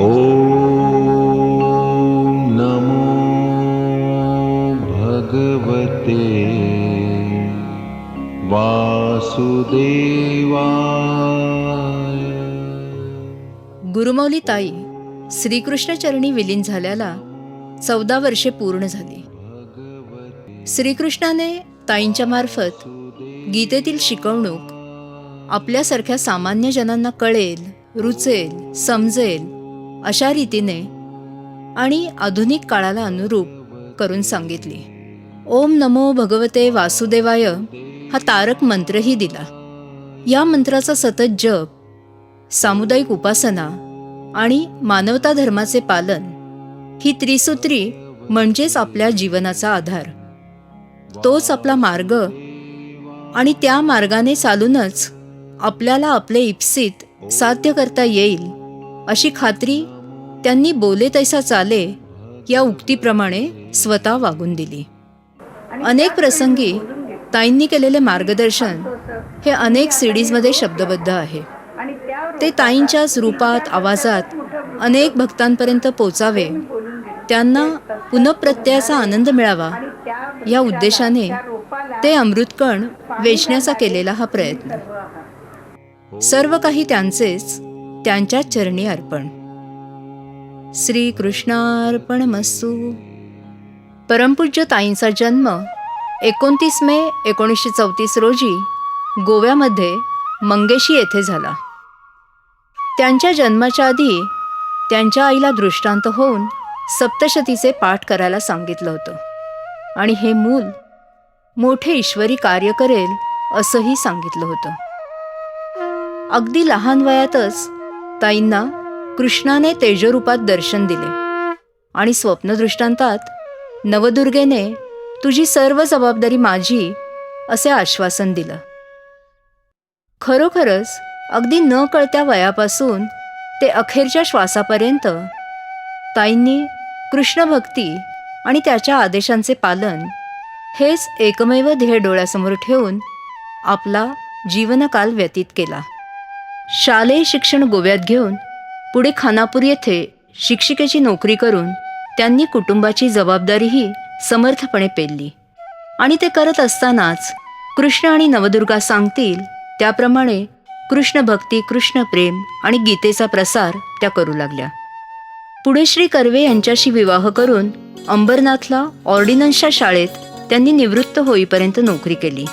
ॐ नमो भगवते वासुदेवाय। गुरुमौली ताई श्रीकृष्णचरणी विलीन झाल्याला 14 वर्षे पूर्ण झाली. श्रीकृष्णाने ताईंच्या मार्फत गीतेतील शिकवणूक आपल्यासारख्या सामान्य जनांना कळेल, रुचेल, समजेल अशा रीतीने आणि आधुनिक काळाला अनुरूप करून सांगितली. ओम नमो भगवते वासुदेवाय हा तारक मंत्रही दिला. या मंत्राचा सतत जप, सामुदायिक उपासना आणि मानवता धर्माचे पालन ही त्रिसूत्री म्हणजेच आपल्या जीवनाचा आधार. तोच आपला मार्ग आणि त्या मार्गाने चालूनच आपल्याला आपले इप्सित साध्य करता येईल अशी खात्री त्यांनी बोले तैसा चाले या उक्तीप्रमाणे स्वतः वागून दिली. अनेक प्रसंगी ताईंनी केलेले मार्गदर्शन हे अनेक सीडीजमध्ये शब्दबद्ध आहे. ते ताईंच्याच रूपात, आवाजात अनेक भक्तांपर्यंत पोचावे, त्यांना पुनःप्रत्ययाचा आनंद मिळावा या उद्देशाने ते अमृतकण वेचण्याचा केलेला हा प्रयत्न. सर्व काही त्यांचेच, त्यांच्याच चरणी अर्पण. श्रीकृष्णार्पणमस्तु. परमपूज्य ताईंचा जन्म 29 मे 1934 रोजी गोव्यामध्ये मंगेशी येथे झाला. त्यांच्या जन्माच्या आधी त्यांच्या आईला दृष्टांत होऊन सप्तशतीचे पाठ करायला सांगितलं होतं आणि हे मूल मोठे ईश्वरी कार्य करेल असंही सांगितलं होतं. अगदी लहान वयातच ताईंना कृष्णाने तेजरूपात दर्शन दिले आणि स्वप्नदृष्टांतात नवदुर्गेने तुझी सर्व जबाबदारी माझी असे आश्वासन दिलं. खरोखरच अगदी न कळत्या वयापासून ते अखेरच्या श्वासापर्यंत ताईंनी कृष्णभक्ती आणि त्याच्या आदेशांचे पालन हेच एकमेव ध्येय डोळ्यासमोर ठेवून आपला जीवनकाल व्यतीत केला. शालेय शिक्षण गोव्यात घेऊन पुढे खानापूर येथे शिक्षिकेची नोकरी करून त्यांनी कुटुंबाची जबाबदारीही समर्थपणे पेलली आणि ते करत असतानाच कृष्ण आणि नवदुर्गा सांगतील त्याप्रमाणे कृष्णभक्ती, कृष्णप्रेम आणि गीतेचा प्रसार त्या करू लागल्या. पुढे श्री कर्वे यांच्याशी विवाह करून अंबरनाथला ऑर्डिनन्सच्या शाळेत त्यांनी निवृत्त होईपर्यंत नोकरी केली.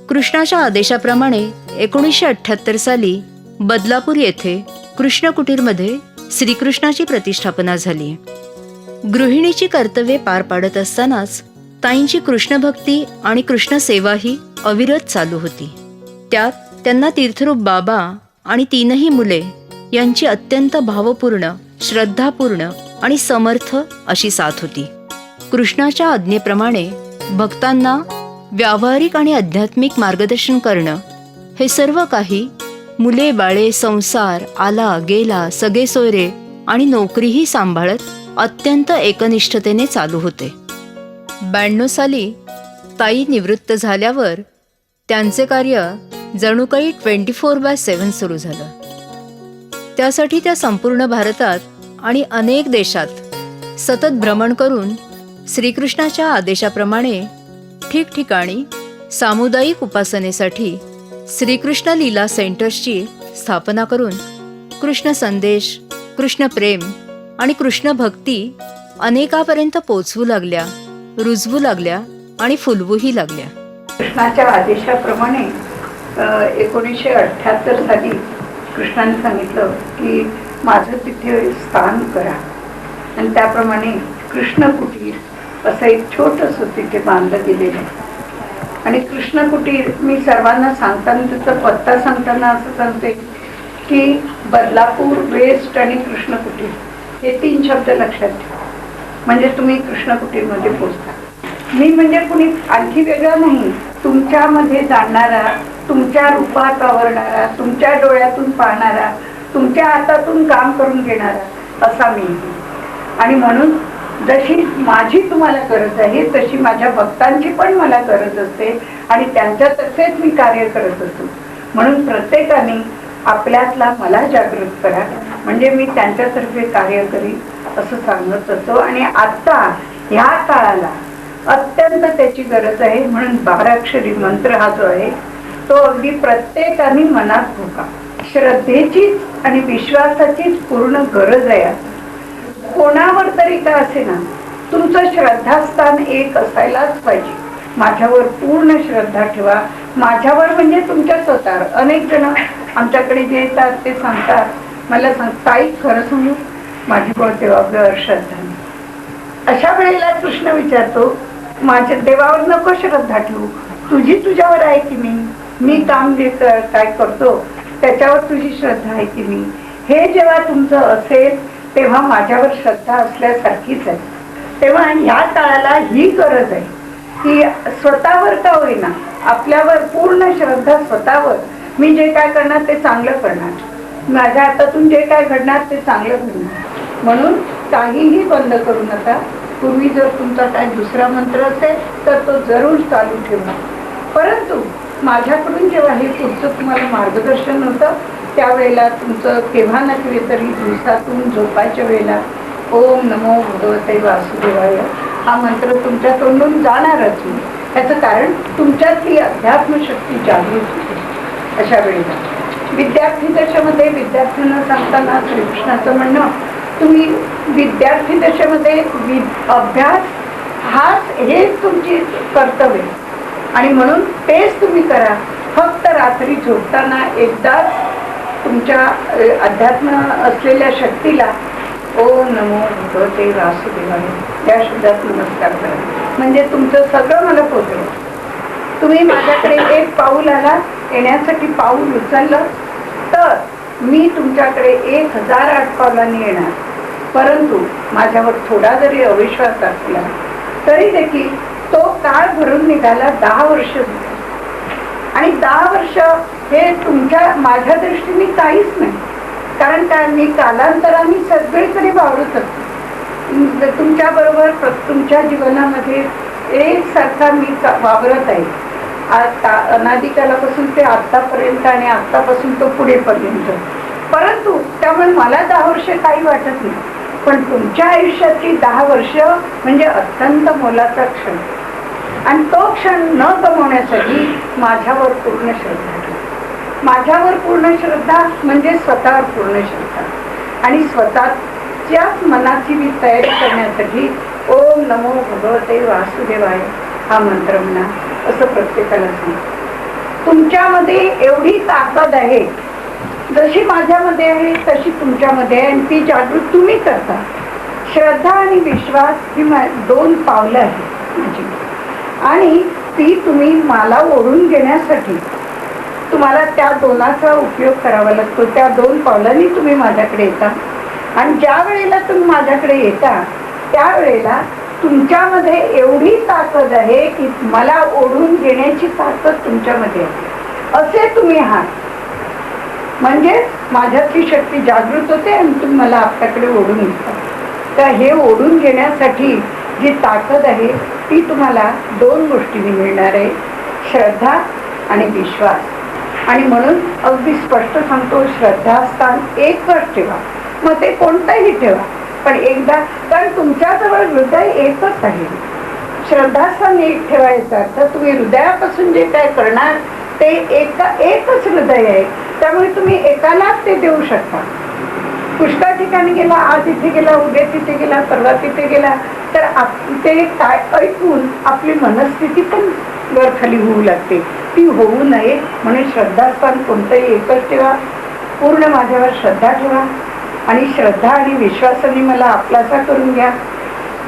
कृष्णाच्या आदेशाप्रमाणे 1978 साली बदलापूर येथे कृष्ण कुटीरमध्ये श्रीकृष्णाची प्रतिष्ठापना झाली. गृहिणीची कर्तव्ये पार पाडत असतानाच ताईंची कृष्णभक्ती आणि कृष्णसेवाही अविरत चालू होती. त्यात त्यांना तीर्थरूप बाबा आणि 3ही मुले यांची अत्यंत भावपूर्ण, श्रद्धापूर्ण आणि समर्थ अशी साथ होती. कृष्णाच्या आज्ञेप्रमाणे भक्तांना व्यावहारिक आणि आध्यात्मिक मार्गदर्शन करणं हे सर्व काही मुले बाळे, संसार आला गेला, सगळे सोयरे आणि नोकरीही सांभाळत अत्यंत एकनिष्ठतेने चालू होते. 92 साली ताई निवृत्त झाल्यावर त्यांचे कार्य जणू काही 24/7 सुरू झालं. त्यासाठी त्या संपूर्ण भारतात आणि अनेक देशात सतत भ्रमण करून श्रीकृष्णाच्या आदेशाप्रमाणे ठिकठिकाणी सामुदायिक उपासनेसाठी श्रीकृष्ण लीला सेंटर्सची स्थापना करून कृष्ण संदेश, कृष्ण प्रेम आणि कृष्ण भक्ती अनेकापर्यंत पोचवू लागल्या, रुजवू लागल्या आणि फुलवूही लागल्या. कृष्णाच्या आदेशाप्रमाणे 1978 साली कृष्णाने सांगितलं की माझं तिथे स्थान करा आणि त्याप्रमाणे कृष्ण कुटीर असं एक छोटंसं तिथे बांधलं गेलेलं आहे. आणि कृष्ण कुटीर मी सर्वांना सांगताना त्याचा पत्ता सांगताना असं सांगते की बदलापूर वेस्ट आणि कृष्ण कुटीर हे 3 शब्द लक्षात ठेवा, म्हणजे तुम्ही कृष्ण कुटीरमध्ये पोचता. मी म्हणजे कुणी आणखी वेगळा नाही, तुमच्यामध्ये जाणणारा, तुमच्या रूपात आवरणारा, तुमच्या डोळ्यातून पाहणारा, तुमच्या हातातून काम करून घेणारा असा मी. आणि म्हणून जशी माझी तुम्हाला गरज आहे तशी माझ्या भक्तांची पण मला गरज असते आणि त्यांच्यातर्फेच मी कार्य करत असतो. म्हणून प्रत्येकाने आपल्यातला मला जागृत करा, म्हणजे मी त्यांच्यातर्फे कार्य करीन असं सांगत होतो. आणि आता ह्या काळाला अत्यंत त्याची गरज आहे. म्हणून 12 अक्षरी मंत्र हा जो आहे तो अगदी प्रत्येकाने मनात घोका. श्रद्धेचीच आणि विश्वासाचीच पूर्ण गरज आहे. कोणावर तरी का असे ना, तुमचं श्रद्धास्थान एक असायलाच पाहिजे. माझ्यावर पूर्ण श्रद्धा ठेवा. माझ्यावर म्हणजे तुमच्या स्वतःवर. अनेक जण आमच्याकडे जे येतात ते सांगतात, मला ताई खरं सांगू, माझी कोण देवावर श्रद्धा नाही. अशा वेळेला कृष्ण विचारतो, माझ्या देवावर नको श्रद्धा ठेवू, तुझी तुझ्यावर आहे की मी काम जे काय करतो त्याच्यावर तुझी श्रद्धा आहे की नाही. हे जेव्हा तुमचं असेल तेव्हा माझ्यावर श्रद्धा असल्यासारखीच आहे. तेव्हा ह्या काळाला ही गरज आहे की स्वतःवर का होईना आपल्यावर पूर्ण श्रद्धा, स्वतःवर मी जे काय करणार ते चांगलं करणार, माझ्या हातातून जे काय घडणार ते चांगलं घडणार. म्हणून काहीही बंद करू नका. पूर्वी जर तुमचा काय दुसरा मंत्र असेल तर तो जरूर चालू ठेवा. परंतु माझ्याकडून जेव्हा हे पुढचं तुम्हाला मार्गदर्शन होतं त्यावेळेला तुमचं केव्हा ना केव्हा तरी दिवसातून झोपायच्या वेळेला ओम नमो भगवते वासुदेवाय हा मंत्र तुमच्या तोंडून जाणारच नाही. याचं कारण तुमच्यातली अध्यात्मशक्ती जागृत होते. अशा वेळेला विद्यार्थी दशेमध्ये विद्यार्थ्यांना सांगताना श्रीकृष्णाचं म्हणणं, तुम्ही विद्यार्थी दशेमध्ये अभ्यास हेच तुमची कर्तव्य आणि म्हणून तेच तुम्ही करा. फक्त रात्री झोपताना एकदाच तुमच्या अध्यात्म असलेल्या शक्तीला ओम नमो भगवते वासुदेवाय या शब्दात नमस्कार करा, म्हणजे तुमचं सगळं मला पोचेल. तुम्ही माझ्याकडे एक पाऊल आला, येण्यासाठी पाऊल उचललं तर मी तुमच्याकडे 1008 पावलांनी येणार. परंतु माझ्यावर थोडा जरी अविश्वास असला तरी देखील तो काळ भरून निघाला 10 वर्ष. आणि 10 वर्ष हे माझ्या दृष्टीने काहीच नाही. कारण काय, मी कालांतराने सगळीकडे वावरत असते. तुमच्या बरोबर तुमच्या जीवनामध्ये एकसारखा मी वावरत आहे. आता अनादिकालापासून ते आतापर्यंत आणि आतापासून तो पुढेपर्यंत. परंतु त्यामुळे मला 10 वर्ष काही वाटत नाही. पण तुमच्या आयुष्यातली 10 वर्ष म्हणजे अत्यंत मोलाचा क्षण. आणि तो क्षण न गमावण्यासाठी माझ्यावर पूर्ण श्रद्धा ठेवा. माझ्यावर पूर्ण श्रद्धा म्हणजे स्वतःवर पूर्ण श्रद्धा. आणि स्वतःच्याच मनाची मी तयारी करण्यासाठी ओम नमो भगवते वासुदेवाय हा मंत्र म्हणा असं प्रत्येकाला सांग. तुमच्यामध्ये एवढी ताकद आहे, जशी माझ्यामध्ये आहे तशी तुमच्यामध्ये आहे. आणि ती जागृत तुम्ही करता. श्रद्धा आणि विश्वास ही 2 पावलं आहेत माझी. आणि ती तुम्ही मला ओढून घेण्यासाठी तुम्हाला त्या 2चा उपयोग करावा लागतो. त्या 2 पावलांनी तुम्ही माझ्याकडे येता. आणि ज्या वेळेला तुम्ही माझ्याकडे येता त्यावेळेला तुमच्यामध्ये एवढी ताकद आहे की मला ओढून घेण्याची ताकद तुमच्यामध्ये आहे. असे तुम्ही आहात. म्हणजे माझ्यातली शक्ती जागृत होते आणि तुम्ही मला आपल्याकडे ओढून घेता. तर हे ओढून घेण्यासाठी जी ताकद आहे ती तुम्हाला 2 गोष्टींनी मिळणार आहे, श्रद्धा आणि विश्वास. आणि म्हणून अगदी स्पष्ट सांगतो, श्रद्धास्थान एकच ठेवा. मग ते कोणतंही ठेवा, पण एकदा, कारण तुमच्याजवळ हृदय एकच आहे. श्रद्धास्थान एक ठेवायचा अर्थ तुम्ही हृदयापासून जे काय करणार ते एकच हृदय आहे. त्यामुळे तुम्ही एकालाच ते देऊ शकता. पुष्कळ ठिकाणी गेला, आज इथे गेला, उद्या तिथे गेला, परवा तिथे गेला, तर ते काय ऐकून आपली मनस्थिती पण वर खाली होऊ लागते. ती होऊ नये म्हणून श्रद्धास्थान कोणतंही एकच ठेवा. पूर्ण माझ्यावर श्रद्धा ठेवा आणि श्रद्धा आणि विश्वासाने मला आपलासा करून घ्या.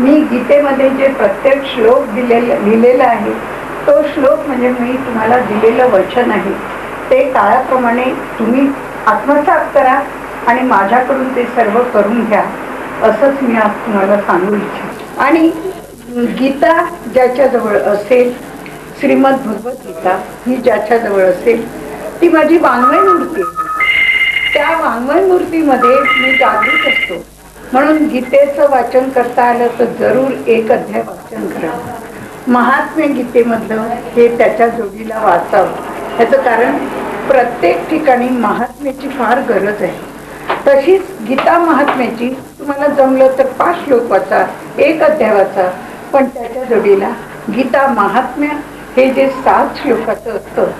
मी गीतेमध्ये जे प्रत्येक श्लोक लिहिलेला आहे तो श्लोक म्हणजे मी तुम्हाला दिलेलं वचन आहे. ते काळाप्रमाणे तुम्ही आत्मसात करा आणि माझ्याकडून ते सर्व करून घ्या असंच मी आज तुम्हाला सांगू इच्छिते. आणि गीता ज्याच्याजवळ असेल, श्रीमद भगवद्गीता ही ज्याच्याजवळ असेल, ती माझी वाङ्मय मूर्ती आहे. त्या वाङ्मय मूर्तीमध्ये मी जागृत असतो. म्हणून गीतेचं वाचन करता आलं तर जरूर एक अध्याय वाचन करा. महात्म्य गीतेमधलं हे त्याच्या जोडीला वाचावं. ह्याचं कारण प्रत्येक ठिकाणी महात्म्याची फार गरज आहे. तशीच गीता महात्म्याची तुम्हाला जमलं तर 5 श्लोक वाचा, 1 अध्याय वाचा, पण त्याच्या जोडीला गीता महात्म्य हे जे 7 श्लोकाचं असतं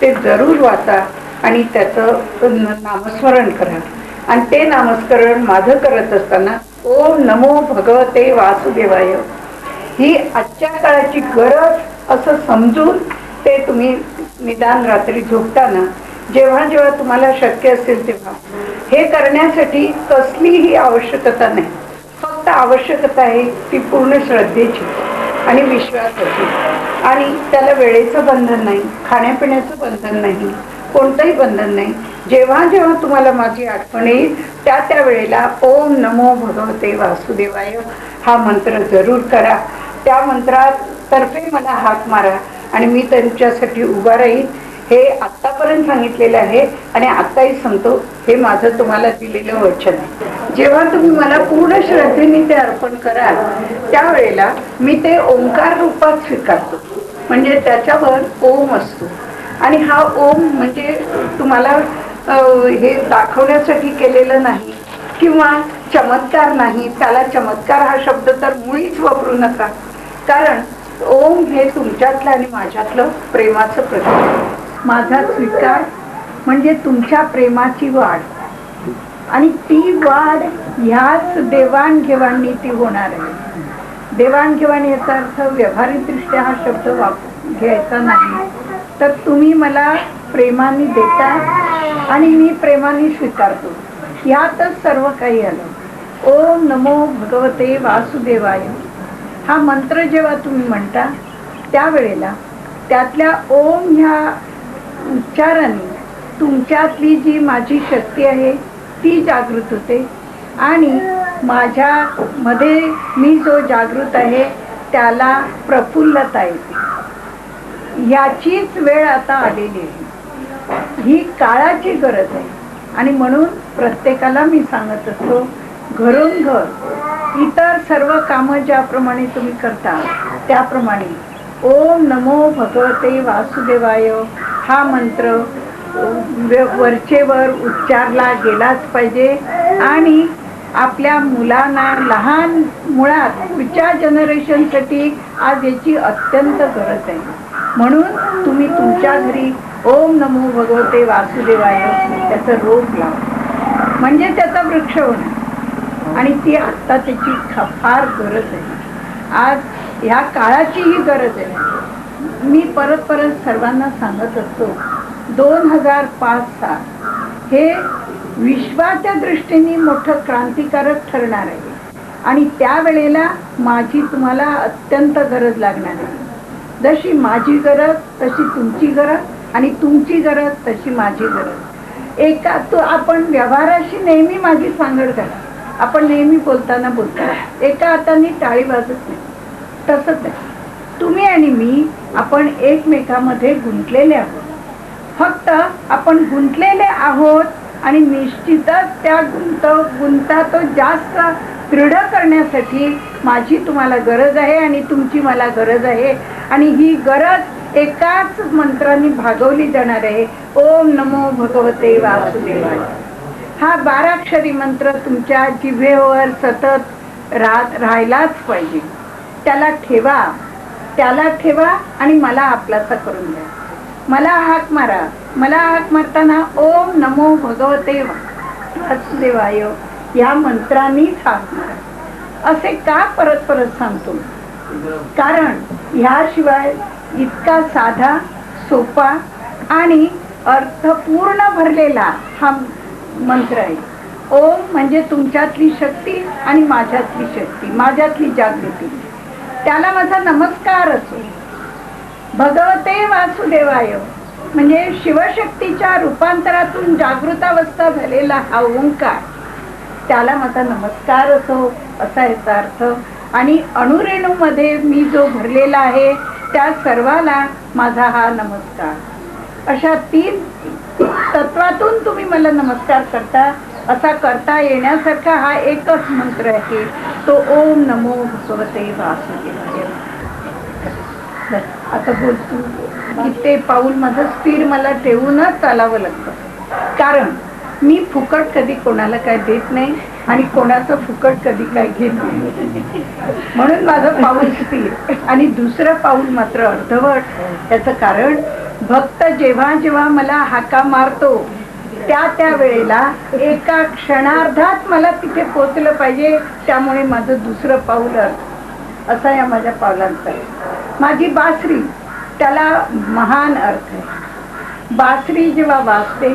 ते जरूर वाचा आणि त्याचं नामस्मरण करा. आणि ते नामस्मरण माझं करत असताना ओम नमो भगवते वासुदेवाय ही आजच्या काळाची गरज असं समजून ते तुम्ही निदान रात्री झोपताना जेव्हा जेव्हा तुम्हाला शक्य असेल तेव्हा हे करण्यासाठी कसलीही आवश्यकता नाही. फक्त आवश्यकता आहे ती पूर्ण श्रद्धेची आणि विश्वासाची. आणि त्याला वेळेचं बंधन नाही, खाण्यापिण्याचं बंधन नाही, कोणतंही बंधन नाही. जेव्हा जेव्हा तुम्हाला माझी आठवण येईल त्या वेळेला ओम नमो भगवते वासुदेवाय हा मंत्र जरूर करा. त्या मंत्रातर्फे मला हाक मारा आणि मी त्यांच्यासाठी उभा राहील. हे आत्तापर्यंत सांगितलेलं आहे आणि आत्ताही सांगतो, हे माझं तुम्हाला दिलेलं वचन आहे. जेव्हा तुम्ही मला पूर्ण श्रद्धेने ते अर्पण कराल त्यावेळेला मी ते ओंकार रूपात स्वीकारतो. म्हणजे त्याच्यावर ओम असतो आणि हा ओम म्हणजे तुम्हाला हे दाखवण्यासाठी केलेलं नाही किंवा चमत्कार नाही. त्याला चमत्कार हा शब्द तर मुळीच वापरू नका, कारण ओम हे तुमच्यातलं आणि माझ्यातलं प्रेमाचं प्रतीक आहे. माझा स्वीकार म्हणजे तुमच्या प्रेमाची वाढ आणि ती वाढ ह्याच देवाणघेवाणी ती होणार आहे. देवाणघेवाण याचा अर्थ व्यावहारिकदृष्ट्या हा शब्द घ्यायचा नाही, तर तुम्ही मला प्रेमाने देता आणि मी प्रेमाने स्वीकारतो. यातच सर्व काही आलं. ओम नमो भगवते वासुदेवाय हा मंत्र जेव्हा तुम्ही म्हणता त्यावेळेला त्यातल्या ओम ह्या उच्चाराने तुमच्यातली जी माझी शक्ती आहे ती जागृत होते आणि माझ्यामध्ये मी जो जागृत आहे त्याला प्रफुल्लता येते. याचीच वेळ आता आलेली आहे. ही काळाची गरज आहे आणि म्हणून प्रत्येकाला मी सांगत असतो, घरून घर इतर सर्व कामं ज्याप्रमाणे तुम्ही करता त्याप्रमाणे ओम नमो भगवते वासुदेवाय हा मंत्र वरचेवर उच्चारला गेलाच पाहिजे. आणि आपल्या मुलांना लहान मुळात पुढच्या जनरेशनसाठी आज याची अत्यंत गरज आहे. म्हणून तुम्ही तुमच्या घरी ओम नमो भगवते वासुदेवाय त्याचं रोप लावा, म्हणजे त्याचा वृक्ष होणार. आणि ती आत्ता त्याची फार गरज आहे. आज ह्या काळाची ही गरज आहे. मी परत सर्वांना सांगत असतो, 2005 साल हे विश्वाच्या दृष्टीने मोठं क्रांतिकारक ठरणार आहे आणि त्यावेळेला माझी तुम्हाला अत्यंत गरज लागणार आहे. जशी माझी गरज तशी तुमची गरज आणि तुमची गरज तशी माझी गरज. आपण व्यवहाराशी नेहमी माझी सांगड करा. आपण नेहमी बोलता एका हाताने टाळी वाजत नाही. तसंच आहे तुम्ही आणि मी, आपण एकमेकांमध्ये गुंतलेले आहोत. फक्त आपण गुंतलेले आहोत आणि निश्चितच त्या गुंता तो जास्त दृढ करण्यासाठी माझी तुम्हाला गरज आहे आणि तुमची मला गरज आहे. आणि ही गरज एकाच मंत्राने भागवली जाणार आहे. ओम नमो भगवते वासुदेवाय हा 12 अक्षरी मंत्र तुमच्या जिभेवर सतत राहायलाच पाहिजे. त्याला ठेवा आणि मला आपलासा करून द्या. मला हाक मारा. मला हाक मारताना ओम नमो भगवते वासुदेवाय या मंत्रानेच हाक मारा. असे का परत सांगतो? कारण ह्याशिवाय इतका साधा, सोपा आणि अर्थपूर्ण भरलेला हा मंत्र आहे. ओम म्हणजे तुमच्यातली शक्ती आणि माझ्यातली शक्ती, माझ्यातली जागृती. त्याला माझा नमस्कार असो. भगवते वासुदेवाय म्हणजे शिवशक्तीच्या रूपांतरातून जागृतावस्था झालेला हा ओंकार, त्याला माझा नमस्कार असो असा याचा अर्थ. आणि अणुरेणूमध्ये मी जो भरलेला आहे त्या सर्वाला माझा हा नमस्कार. अशा 3 तत्वातून तुम्ही मला नमस्कार करता. असा करता येण्यासारखा हा एकच मंत्र आहे, तो ओम नमो भगवते वासुदेवाय. आता बोलतो की ते पाऊल माझं स्थिर मला ठेवूनच चालावं लागतं, कारण मी फुकट कधी कोणाला काय देत नाही आणि कोणाचं फुकट कधी काय घेत नाही. म्हणून माझं पाऊल स्थिर आणि दुसरं पाऊल मात्र अर्धवट. त्याचं कारण भक्त जेव्हा जेव्हा मला हाका मारतो त्या वेळेला एका क्षणार्धात मला तिथे पोचलं पाहिजे. त्यामुळे माझं दुसरं पाऊल असा या माझ्या पावलांचा आहे. माझी बासरी, त्याला महान अर्थ आहे. बासरी जेव्हा वाजते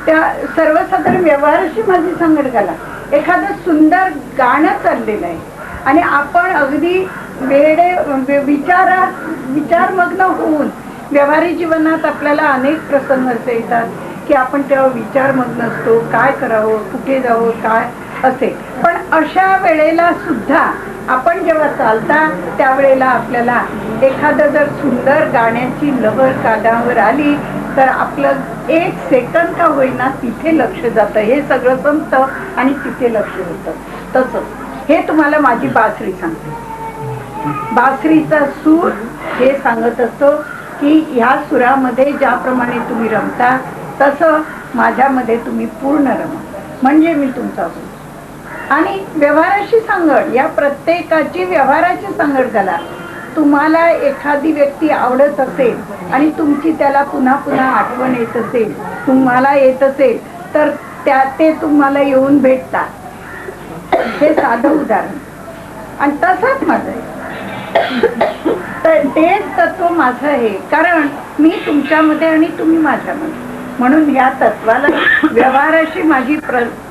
त्या सर्वसाधारण व्यवहाराशी माझी संगत घाला. एखादं सुंदर गाणं चाललेलं आहे आणि आपण अगदी विचारमग्न होऊन, व्यवहारिक जीवनात आपल्याला अनेक प्रसंग असे येतात की आपण तेव्हा विचारमग्न असतो, काय करावं, कुठे जावं, काय असे. पण अशा वेळेला सुद्धा आपण जेव्हा चालता त्यावेळेला आपल्याला एखादं जर सुंदर गाण्याची लहर कानावर आली तर आपलं एक सेकंद का होईना तिथे लक्ष जातं, हे सगळं संपतं आणि तिथे लक्ष होतं. तसंच हे तुम्हाला माझी बासरी सांगते. बासरीचा सूर हे सांगत असतो की ह्या सुरामध्ये ज्याप्रमाणे तुम्ही रमता तसं माझ्यामध्ये तुम्ही पूर्ण रमा, म्हणजे मी तुमचा होतो. आणि व्यवहाराशी सांगड, या प्रत्येकाची व्यवहाराची सांगड घाला. तुम्हाला एखादी व्यक्ती आवडत असेल आणि तुमची त्याला पुन्हा पुन्हा आठवण येत असेल, तुम्हाला येत असेल तर ते तुम्हाला येऊन भेटतात. हे साधं उदाहरण. आणि तसंच माझं आहे. तर तेच तत्व माझं आहे, कारण मी तुमच्यामध्ये आणि तुम्ही माझ्यामध्ये. म्हणून या तत्वाला व्यवहाराशी माझी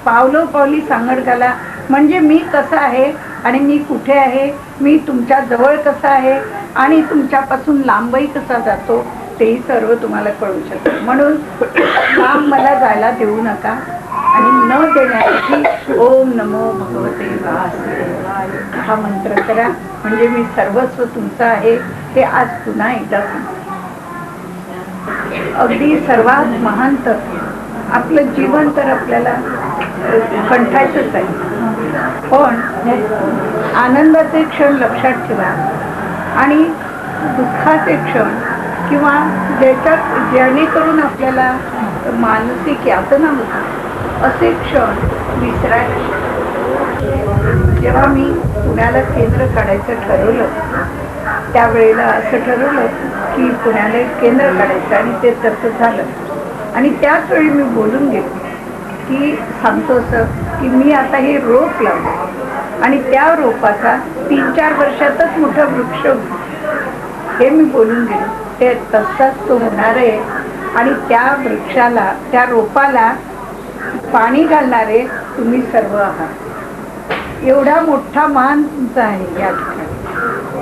पावलोपावली सांगड घाला. म्हणजे मी कसं आहे आणि मी कुठे आहे, मी तुमच्या जवळ कसा आहे आणि तुमच्यापासून लांबही कसा जातो, तेही सर्व तुम्हाला कळू शकतं. म्हणून लांब मला जायला देऊ नका आणि न देण्यासाठी ओम नमो भगवते वासुदेवाय हा मंत्र करा. म्हणजे मी सर्वस्व तुमचं आहे हे आज पुन्हा एकदा सांगते. अगदी सर्वात महान तत्व. आपलं जीवन तर आपल्याला कंठायचंच आहे, पण आनंदाचे क्षण लक्षात ठेवा आणि दुःखाचे क्षण किंवा जेणेकरून आपल्याला मानसिक यातना होतात असे क्षण विसरायला. जेव्हा मी पुण्याला केंद्र काढायचं ठरवलं त्यावेळेला असं ठरवलं की पुण्याला केंद्र काढायचं आणि ते तसं झालं. आणि त्याच वेळी मी बोलून गेलो की सांगतो असं की मी आता हे रोप लावलं आणि त्या रोपाचा 3-4 वर्षातच मोठा वृक्ष होईल, हे मी बोलून गेलो. ते तसाच तो होणार आहे आणि त्या वृक्षाला, त्या रोपाला पाणी घालणारे तुम्ही सर्व आहात. एवढा मोठा मान तुमचा आहे. या ठिकाणी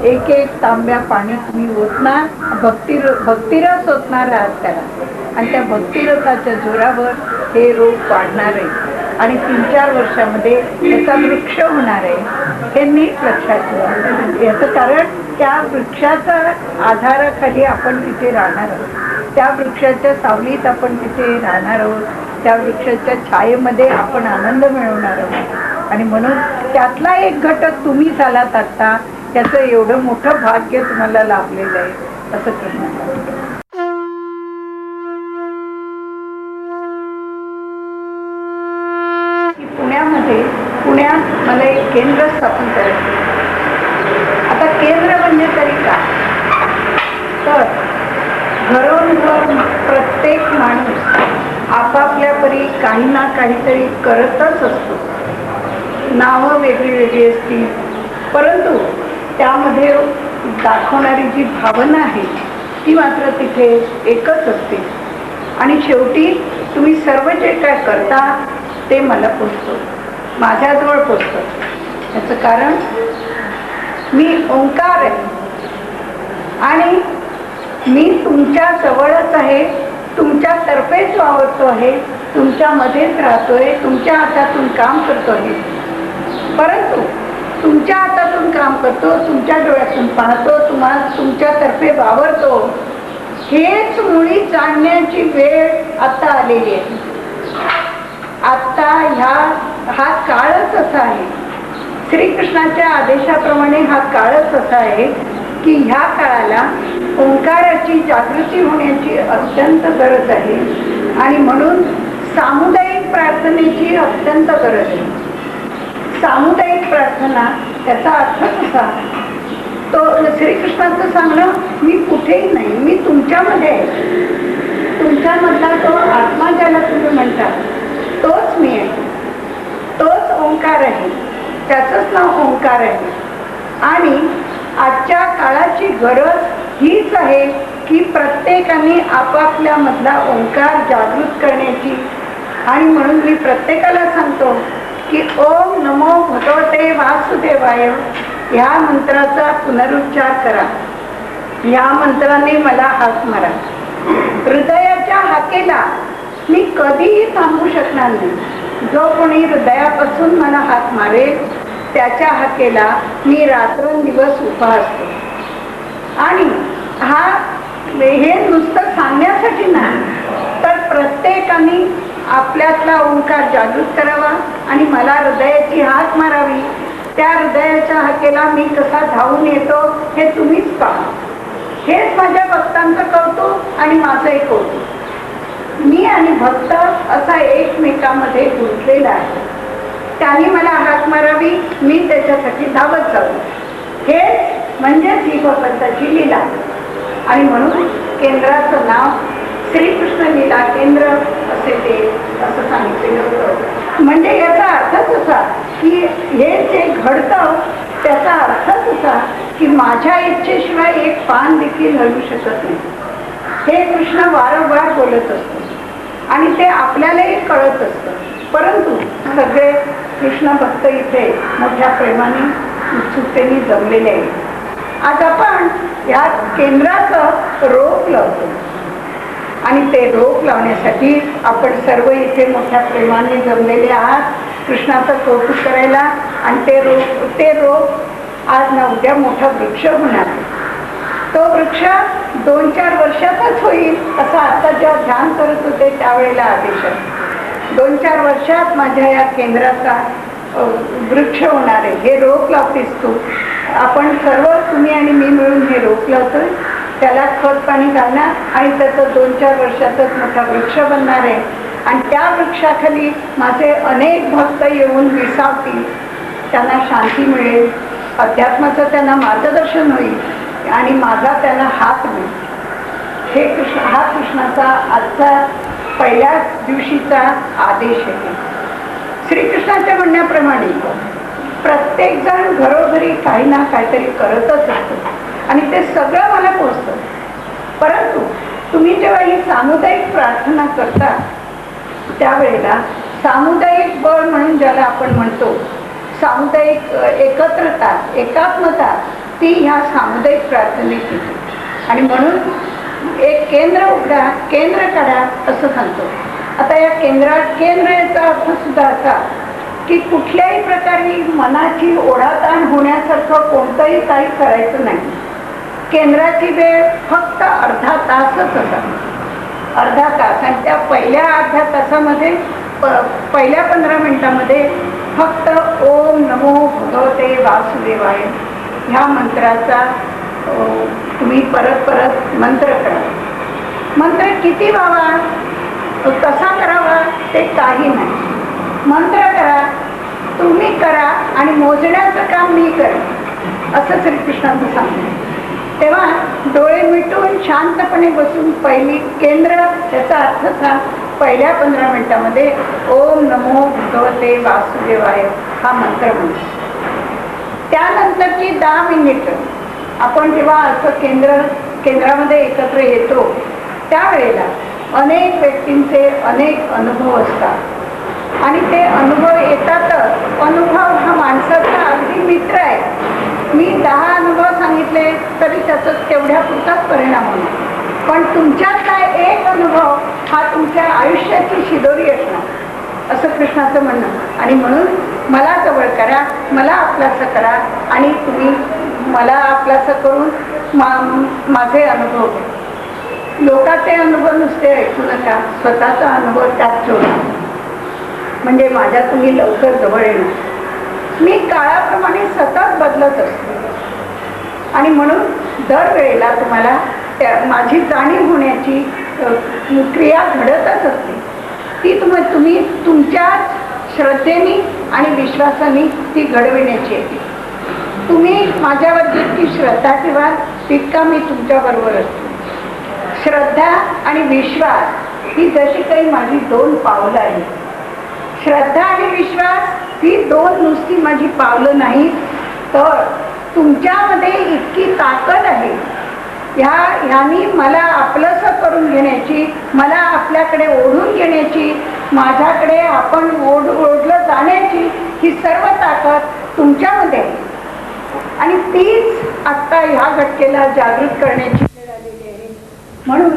एक एक तांब्या पाणी तुम्ही ओतणार, भक्तिरस ओतणार आहात त्याला आणि त्या भक्तिरसाच्या जोरावर हे रोप वाढणार आहे आणि 3-4 वर्षामध्ये त्याचा वृक्ष होणार आहे. हे नीट लक्षात ठेवा. याचं कारण त्या वृक्षाचा आधाराखाली आपण तिथे राहणार आहोत, त्या वृक्षाच्या सावलीत आपण तिथे राहणार आहोत, त्या वृक्षाच्या छायेमध्ये आपण आनंद मिळवणार आहोत. आणि म्हणून त्यातला एक घटक तुम्ही झालात आता, त्याचं एवढं मोठं भाग्य तुम्हाला लाभलेलं आहे असं करणार. पुण्यात मला एक केंद्र स्थापन करायचं. आता केंद्र म्हणजे तरी काय, तर घरोघर प्रत्येक माणूस आपापल्या परी काही ना काहीतरी करतच असतो. नावं वेगळी वेगळी असतील, परंतु त्यामध्ये दाखवणारी जी भावना आहे ती मात्र तिथे एकच असते. आणि शेवटी तुम्ही सर्व जे काय करता ते मला पोचतो, माझ्याजवळ पोचतं. याचं कारण मी ओंकार आहे आणि मी तुमच्या जवळच आहे, तुमच्यातर्फेच वावरतो आहे, तुमच्यामध्येच राहतोय, तुमच्या हातातून काम करतो आहे. परंतु तुमच्या हातातून काम करतो, तुमच्या डोळ्यातून पाहतो, तुम्हाला तुमच्यातर्फे वावरतो, हेच मुळी जाणण्याची वेळ आता आलेली आहे. आता हा काळच असा आहे, श्रीकृष्णाच्या आदेशाप्रमाणे हा काळच असा आहे की ह्या काळाला ओंकाराची जागृती होण्याची अत्यंत गरज आहे आणि म्हणून सामुदायिक प्रार्थनेची अत्यंत गरज आहे. सामुदायिक प्रार्थना त्याचा अर्थ कसा? तो श्रीकृष्णाचं सांगणं, मी कुठेही नाही, मी तुमच्यामध्ये आहे. तुमच्यामधला तो आत्मा ज्याला तुम्ही म्हणता तोच मी आहे, तोच ओंकार आहे, त्याचंच नाव ओंकार आहे. आणि आजच्या काळाची गरज हीच आहे की प्रत्येकाने आपापल्या मधला ओंकार जागृत करण्याची. आणि म्हणून मी प्रत्येकाला सांगतो की ओम नमो भगवते वासुदेवाय ह्या मंत्राचा पुनरुच्चार करा. ह्या मंत्राने मला हाक मारा. हृदयाच्या हाकेला मी कधीही थांबू शकणार नाही. जो कोणी हृदयापासून मला हाक मारेल त्याच्या हाकेला मी रात्रंदिवस उभा असतो. आणि हे नुसतं सांगण्यासाठी नाही, तर प्रत्येकाने आपल्यातला ओंकार जागृत करावा आणि मला हृदयाची हाक मारावी. त्या हृदयाच्या हाकेला मी कसा धावून येतो हे तुम्हीच पहा. हेच माझ्या भक्तांचं कौतुक आणि माझंही कौतुक. मी आणि भक्त असा एकमेकांमध्ये गुंतलेला आहे. त्यांनी मला हाक मारावी, मी त्याच्यासाठी धावत जाऊ. हेच म्हणजेच ही भगवंताची लीला. आणि म्हणून केंद्राचं नाव श्रीकृष्ण लीला केंद्र असे ते असं सांगितलेलं होतं. म्हणजे याचा अर्थच असा की हे जे घडतं त्याचा अर्थच असा की माझ्या इच्छेशिवाय एक पान देखील हलू शकत नाही. हे कृष्ण वारंवार बोलत असतो आणि ते आपल्यालाही कळत असतं. परंतु सगळे कृष्ण भक्त इथे मोठ्या प्रेमाने उत्सुकतेने जमलेले आहेत. आज आपण या केंद्राचं रोप लावतो आणि ते रोप लावण्यासाठी आपण सर्व इथे मोठ्या प्रेमाने जमलेले आहात कृष्णाचं कौतुक करायला. आणि ते रोप आज ना उद्या मोठा वृक्ष होणार. तो वृक्ष 2-4 वर्षातच होईल असं आता जेव्हा ध्यान करत होते त्यावेळेला आदेश आहे. 2-4 वर्षात माझ्या या केंद्राचा वृक्ष होणार आहे. हे रोप लावतेस तू. आपण सर्व तुम्ही आणि मी मिळून हे रोप लावतोय. त्याला खत पाणी घालणार आणि त्याचं 2-4 वर्षातच मोठा वृक्ष बनणार आहे. आणि त्या वृक्षाखाली माझे अनेक भक्त येऊन विसावतील. त्यांना शांती मिळेल, अध्यात्माचं त्यांना मार्गदर्शन होईल आणि माझा त्यांना हात मिळेल. हे हा कृष्णाचा आजचा पहिल्या दिवशीचा आदेश आहे. श्रीकृष्णाच्या म्हणण्याप्रमाणे प्रत्येक जण घरोघरी काही ना काहीतरी करतच असतो आणि ते सगळं मला पोचतं. परंतु तुम्ही जेव्हा ही सामुदायिक प्रार्थना करता त्यावेळेला सामुदायिक बळ म्हणून ज्याला आपण म्हणतो, सामुदायिक एकत्रता, एकात्मता, ती ह्या सामुदायिक प्रार्थनेत येते. आणि म्हणून एक केंद्र उघडा, केंद्र काढा असं सांगतो. आता या केंद्रात केंद्र याचा अर्थ सुद्धा असा की कुठल्याही प्रकारे मनाची ओढाताण होण्यासारखं कोणतंही काही करायचं नाही. केंद्राची वेळ फक्त अर्धा तासच असा, अर्धा तास. आणि त्या पहिल्या अर्ध्या तासामध्ये पहिल्या 15 मिनिटामध्ये फक्त ओम नमो भगवते वासुदेवाय ह्या मंत्राचा तुम्ही परत परत मंत्र करा. मंत्र किती व्हावा, कसा करावा ते काही नाही. मंत्र करा, तुम्ही करा आणि मोजण्याचं काम मी करेन असं श्रीकृष्णाचं सांगणं. तेव्हा डोळे मिटून शांतपणे बसून पहिली केंद्र त्याचा अर्थ असा पहिल्या 15 मिनिटामध्ये ओम नमो भगवते वासुदेवाय हा मंत्र म्हणतो. त्यानंतरची 10 मिनिटं आपण जेव्हा असं केंद्रामध्ये एकत्र येतो त्यावेळेला अनेक व्यक्तींचे अनेक अनुभव असतात आणि ते अनुभव येतातच. अनुभव हा माणसाचा अगदी मित्र आहे. मी 10 अनुभव सांगितले तरी त्याचा तेवढ्या पुरताच परिणाम होणार, पण तुमच्यातला एक अनुभव हा तुमच्या आयुष्याची शिदोरी असणार असं कृष्णाचं म्हणणं. आणि म्हणून मला जवळ करा, मला आपलासं करा आणि तुम्ही मला आपलासं करून माझे अनुभव घ्या. लोकांचे अनुभव नुसते ऐकू नका, स्वतःचा अनुभव त्यात जोडा, म्हणजे माझ्या तुम्ही लवकर जवळ येणार. मी काळाप्रमाणे सतत बदलत असतो. आणि म्हणून दरवेळेला तुम्हाला माझी जाणीव होण्याची क्रिया घडतच असते. ती तुम्ही तुमच्या श्रद्धेने आणि विश्वासाने ती घडविण्याची येते. तुम्ही माझ्यावर जितकी श्रद्धा ठेवा तितका मी तुमच्याबरोबर असतो. श्रद्धा आणि विश्वास ही जशी काही माझी 2 पावलं आहेत. श्रद्धा आणि विश्वास ही 2 नुसती माझी पावलं नाही, तर तुमच्यामध्ये इतकी ताकद आहे ह्यानी मला आपलंसं करून घेण्याची, मला आपल्याकडे ओढून घेण्याची, माझ्याकडे आपण ओढलं जाण्याची ही सर्व ताकद तुमच्यामध्ये आहे. आणि तीच आत्ता ह्या घटनेला जागृत करण्याची वेळ आलेली आहे. म्हणून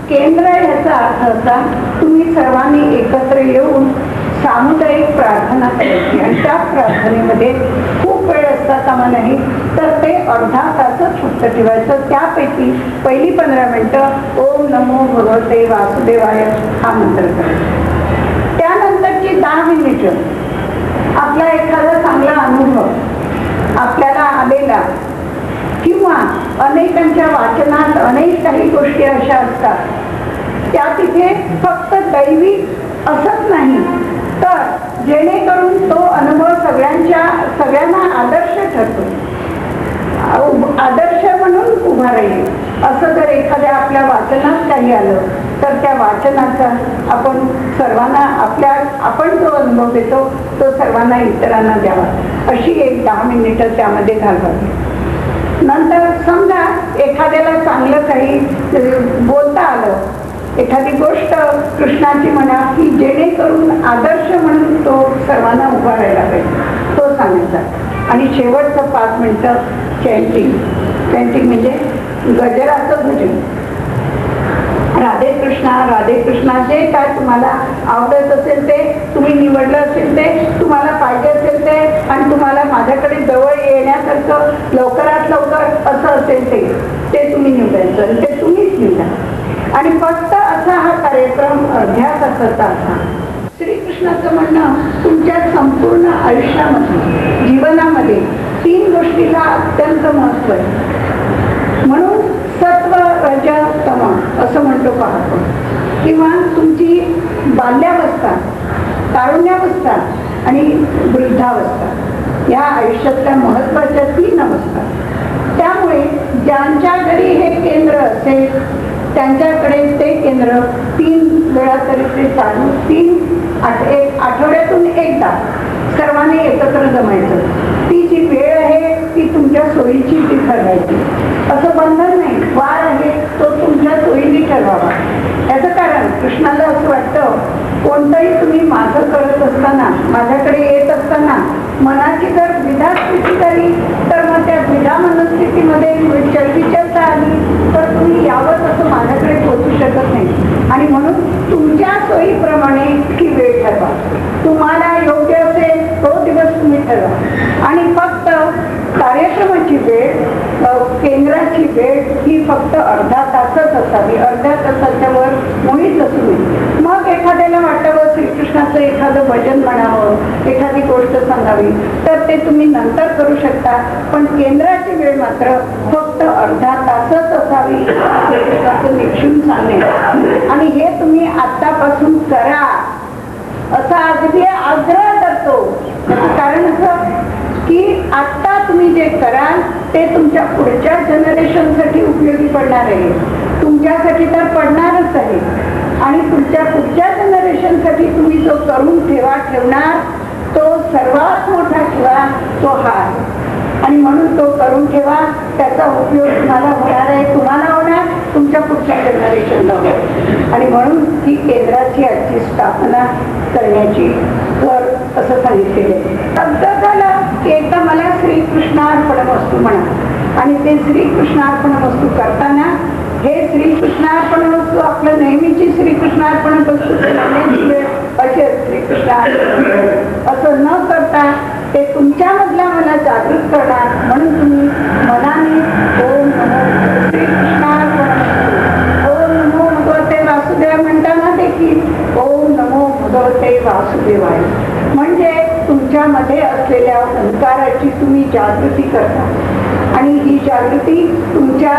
केंद्र ह्याचा अर्थ असा, तुम्ही सर्वांनी एकत्र येऊन सामुदायिक प्रार्थना करायची आणि त्या प्रार्थनेमध्ये खूप वेळ असता कामा नाही, तर ते अर्धा तासच फक्त ठेवायचं. त्यापैकी पहिली 15 मिनिटं ओम नमो भगवते वासुदेवाय हा मंत्र करायचा. त्यानंतरची 10 मिनिटं आपला एखादा चांगला अनुभव आपल्याला आलेला किंवा अनेकांच्या वाचनात अनेक काही गोष्टी अशा असतात त्या तिथे फक्त दैविक असत नाही, तर जेणेकरून तो अनुभव सगळ्यांना आदर्श ठरतो, आदर्श म्हणून उभा राहील. असं जर एखाद्या आपल्या वाचनात काही आलं तर त्या वाचनाचा आपण सर्वांना आपण जो अनुभव देतो तो सर्वांना इतरांना द्यावा. अशी एक 10 मिनिटं त्यामध्ये घालवावी. नंतर समजा एखाद्याला चांगलं काही बोलता आलं, एखादी गोष्ट कृष्णाची म्हणा की जेणेकरून आदर्श म्हणून तो सर्वांना उभा राहायला पाहिजे, तो सांगायचा. आणि शेवटचं 5 मिनिटं चॅन्टिंग म्हणजे गजराचं भजन. राधे कृष्णा जे काय तुम्हाला आवडत असेल ते, तुम्ही निवडलं असेल ते, तुम्हाला पाहिजे असेल ते, आणि तुम्हाला माझ्याकडे जवळ येण्यासारखं लवकरात लवकर असं असेल ते तुम्ही निवडायचं आणि ते तुम्हीच निवडा. आणि फक्त असा हा कार्यक्रम अर्ध्या तासाचा असा. श्रीकृष्णाचं म्हणणं तुमच्या संपूर्ण आयुष्यामध्ये जीवनामध्ये 3 गोष्टीला अत्यंत महत्त्व आहे. म्हणून सत्व रज तम असं म्हणतो पाहतो. किंवा तुमची बाल्यावस्था, तारुण्यावस्था आणि वृद्धावस्था या आयुष्यातल्या महत्त्वाच्या 3 अवस्था. त्यामुळे ज्यांच्या घरी हे केंद्र असेल त्यांच्याकडे ते केंद्र 3 वेळा तरी ते चालू, 3 आठवड्यातून एकदा सर्वांनी एकत्र जमायचं. ती जी वेळ आहे ती तुमच्या सोयीची ती ठरवायची. असं बंधन नाही, वार आहे तो तुमच्या सोयीने ठरवावा. याचं कारण कृष्णाला असं वाटतं, कोणतंही तुम्ही माझं करत असताना, माझ्याकडे येत असताना मनाची जर द्विधा स्थिती झाली तर मग त्या द्विधा मनस्थितीमध्ये चलबिचलता आली तर तुम्ही यावं तसं माझ्याकडे पोहोचू शकत नाही. आणि म्हणून तुमच्या सोयीप्रमाणे ती वेळ ठरवा. तुम्हाला योग्य असेल तो दिवस तुम्ही ठरवा. आणि फक्त कार्यक्रमाची वेळ, केंद्राची वेळ ही फक्त अर्धा तासच असावी, अर्ध्या तासाच्या वर मुळीच असू नये. मग एखाद्याला वाटावं श्रीकृष्णाचं एखादं भजन म्हणावं, एखादी गोष्ट सांगावी, तर ते तुम्ही नंतर करू शकता. पण केंद्राची वेळ मात्र फक्त अर्धा तासच असावी श्रीकृष्णाचं निक्षून सांगणे. आणि हे तुम्ही आत्तापासून करा असा अगदी आग्रह करतो. त्याचं कारण असं की आत्ता तुम्ही जे कराल ते तुमच्या पुढच्या जनरेशनसाठी उपयोगी पडणार आहे. तुमच्यासाठी तर पडणारच आहे. आणि तुमच्या पुढच्या जनरेशनसाठी तुम्ही जो करून ठेवणार तो सर्वात मोठा ठेवा तो हा आहे. आणि म्हणून तो करून ठेवा, त्याचा उपयोग तुम्हाला होणार आहे, तुम्हाला होणार, तुमच्या पुढच्या जनरेशनला होणार. आणि म्हणून ही केंद्राची आजची स्थापना करण्याची वर असं सांगितलेलं आहे. शब्द झाला की एकदा मला श्रीकृष्णार्पणमस्तू म्हणा. आणि ते श्रीकृष्णार्पणमस्तू करताना हे श्रीकृष्णार्पणमस्तू आपलं नेहमीची श्रीकृष्णार्पणमस्तू असे श्रीकृष्ण असं न करता ते तुमच्यामधल्या मला जागृत करणार. म्हणून तुम्ही मनाने ओम नमो श्रीकृष्णार्पणमस्तू, ओम नमो भगवते वासुदेव म्हणताना देखील ओम नमो भगवते वासुदेवाय म्हणजे तुमच्यामध्ये असलेल्या ओंकाराची तुम्ही जागृती करता. आणि आणि ही जागृती तुमच्या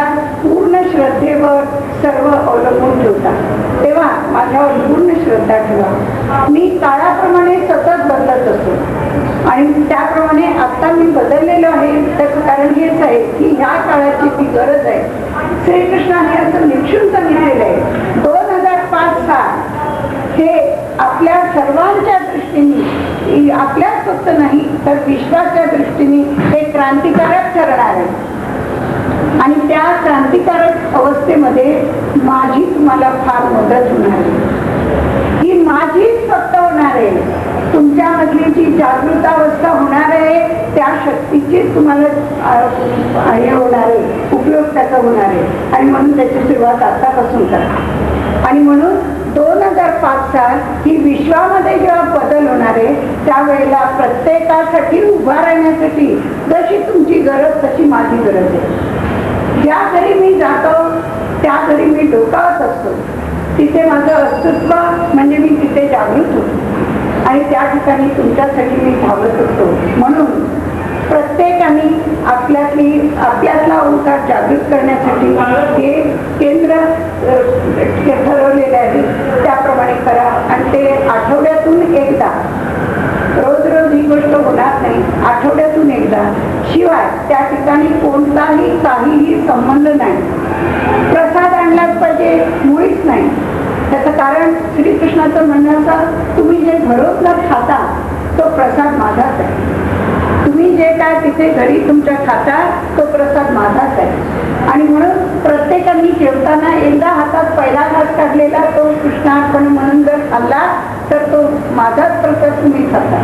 पूर्ण श्रद्धेवर सर्व अवलंबून ठेवतात. तेव्हा माझ्यावर पूर्ण श्रद्धा ठेवा. मी काळाप्रमाणे सतत बदलत असतो आणि त्याप्रमाणे आता मी बदललेलो आहे. त्याचं कारण हेच आहे की ह्या काळाची ती गरज आहे. श्रीकृष्णाने असं निक्षून सांगितलेलं आहे 2005 साल हे आपल्या सर्वांच्या दृष्टीने, आपल्याच फक्त नाही तर विश्वाच्या दृष्टीने हे क्रांतिकारक ठरणार आहे. आणि त्या क्रांतिकारक अवस्थेमध्ये माझी तुम्हाला फार मदत होणार आहे. ही माझीच फक्त होणार आहे. तुमच्यामधली जी जागृत अवस्था होणार आहे त्या शक्तीची तुम्हाला हे होणार आहे, उपयोग त्याचा होणार आहे. आणि म्हणून त्याची सुरुवात आतापासून करा. आणि म्हणून 2005 साल ही विश्वामध्ये जेव्हा बदल होणार आहे त्यावेळेला प्रत्येकासाठी उभा राहण्यासाठी जशी तुमची गरज तशी माझी गरज आहे. ज्या घरी मी जातो त्या घरी मी डोकावत असतो, तिथे माझं अस्तित्व म्हणजे मी तिथे जागृत होतो आणि त्या ठिकाणी तुमच्यासाठी मी धावत असतो. म्हणून प्रत्येकाने आपल्यातला ओंकार जागृत करण्यासाठी हे केंद्र ठरवलेले आहे. त्याप्रमाणे करा आणि ते आठवड्यातून एकदा, रोज रोज ही गोष्ट होणार नाही, आठवड्यातून एकदा. शिवाय त्या ठिकाणी कोणताही काहीही संबंध नाही. प्रसाद आणलाच पाहिजे मुळीच नाही. त्याचं कारण श्रीकृष्णाचं म्हणणं असं, तुम्ही जे घरोघर खाता तो प्रसाद माझाच आहे. तुम्ही जे काय तिथे घरी तुमच्या खाता तो प्रसाद माझाच आहे. आणि म्हणून प्रत्येकाने जेवताना एकदा हातात पहिला घास काढलेला तो कृष्णार्पण म्हणून जर खाल्ला तर तो माझाच प्रसाद तुम्ही खाता.